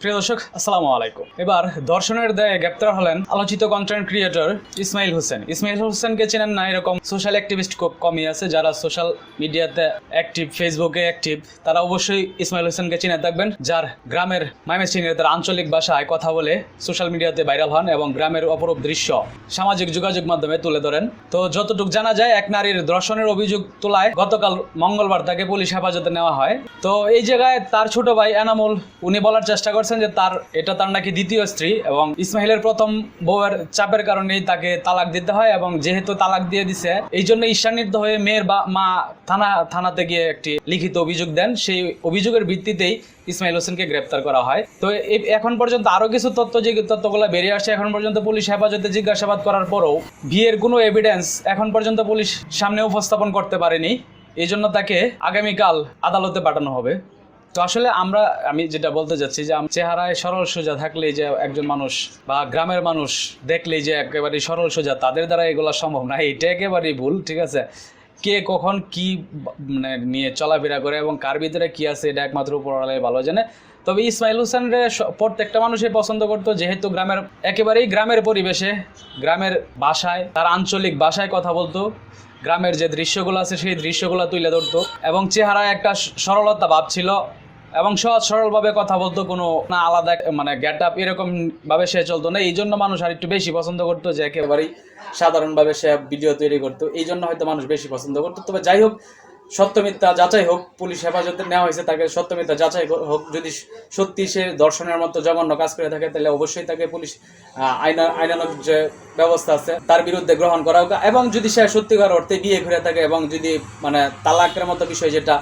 প্রিয় দর্শক, আসসালামু আলাইকুম। এবার ধর্ষণের দায়ে গ্রেপ্তার হলেন আলোচিত কন্টেন্ট ক্রিয়েটর ইসমাইল হোসেন। ইসমাইল হোসেনকে চেনেন না এরকম সোশ্যাল অ্যাক্টিভিস্ট খুব কমই আছে, যারা সোশ্যাল মিডিয়াতে অ্যাক্টিভ, ফেসবুকে অ্যাক্টিভ, তারা অবশ্যই ইসমাইল হোসেনকে চিনে থাকবেন, যার গ্রামের ময়মনসিংহের তার আঞ্চলিক ভাষায় কথা বলে সোশ্যাল মিডিয়াতে ভাইরাল হন এবং গ্রামের অপরূপ দৃশ্য সামাজিক যোগাযোগ মাধ্যমে তুলে ধরেন। তো যতটুকু জানা যায়, এক নারীর ধর্ষণের অভিযোগ তোলায় গতকাল মঙ্গলবার তাকে পুলিশ হেফাজতে নেওয়া হয়। তো এই জায়গায় তার ছোট ভাই এনামুল উনি বলার চেষ্টা করছেন যে এটা তার নাকি দ্বিতীয় স্ত্রী এবং ইসমাইলের প্রথম বউয়ের চাপের কারণেই তাকে তালাক দিতে হয়, এবং যেহেতু তালাক দিয়ে দিছে এই জন্য ঈর্ষান্বিত হয়ে মেয়ের মা থানাতে গিয়ে একটি লিখিত অভিযোগ দেন। সেই অভিযোগের ভিত্তিতেই ইসমাইল হোসেনকে গ্রেপ্তার করা হয়। তো এখন পর্যন্ত আরো কিছু যে তথ্যগুলো বেরিয়ে আসছে, এখন পর্যন্ত পুলিশ হেফাজতে জিজ্ঞাসাবাদ করার পরও বিয়ের কোনো এভিডেন্স এখন পর্যন্ত পুলিশ সামনে উপস্থাপন করতে পারেনি। এই জন্য তাকে আগামীকাল আদালতে পাঠানো হবে। তো আসলে আমি যেটা বলতে চাচ্ছি যে চেহারায় সরল সোজা থাকলেই যে একজন মানুষ বা গ্রামের মানুষ দেখলেই যে একেবারে সরল সোজা তাদের দ্বারা এগুলো সম্ভব না, এটা একেবারেই ভুল। ঠিক আছে, কে কখন কি নিয়ে চলাফেরা করে এবং কার ভিতরে কি আছে এটা একমাত্র উপরওয়ালাই ভালো জানে। তবে ইসমাইল হোসেনরে প্রত্যেকটা মানুষই পছন্দ করতো, যেহেতু একেবারেই গ্রামের পরিবেশে, গ্রামের ভাষায়, তার আঞ্চলিক ভাষায় কথা বলতো, গ্রামের যে দৃশ্যগুলো আছে সেই দৃশ্যগুলো তুলে ধরতো এবং চেহারায় একটা সরলতা ভাব ছিল এবং সহজ সরলভাবে কথা বলতো, কোনো না আলাদা গেট আপ এরকম ভাবে সে চলতো না। এই জন্য মানুষ আর একটু বেশি পছন্দ করতো, যে একেবারেই সাধারণভাবে সে ভিডিও তৈরি করতো, এই জন্য হয়তো মানুষ বেশি পছন্দ করতো। তবে যাই হোক, সত্য মিথ্যা যাচাই হোক, পুলিশ হেফাজতে নেওয়া হয়েছে, তাকে সত্য মিথ্যা যাচাই হোক। যদি সত্যি সে ধর্ষণের মতো জঘন্য কাজ করে থাকে, তাহলে অবশ্যই তাকে পুলিশ আইনানুগ যে ব্যবস্থা আছে তার বিরুদ্ধে গ্রহণ করা হোক। এবং যদি সে সত্যিকার অর্থে বিয়ে করে থাকে এবং যদি তালাকের মতো বিষয় যেটা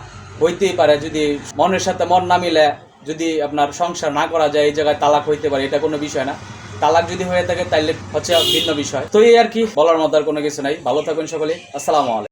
হইতেই পারে, যদি মনের সাথে মন না মিলে যদি আপনার সংসার না করা যায়, এই জায়গায় তালাক হইতে পারে, এটা কোনো বিষয় না। তালাক যদি হয়ে থাকে তাহলে হচ্ছে ভিন্ন বিষয়। তো এই আর কি, বলার মতো আর কোনো কিছু নাই। ভালো থাকুন সকলে, আসসালামু আলাইকুম।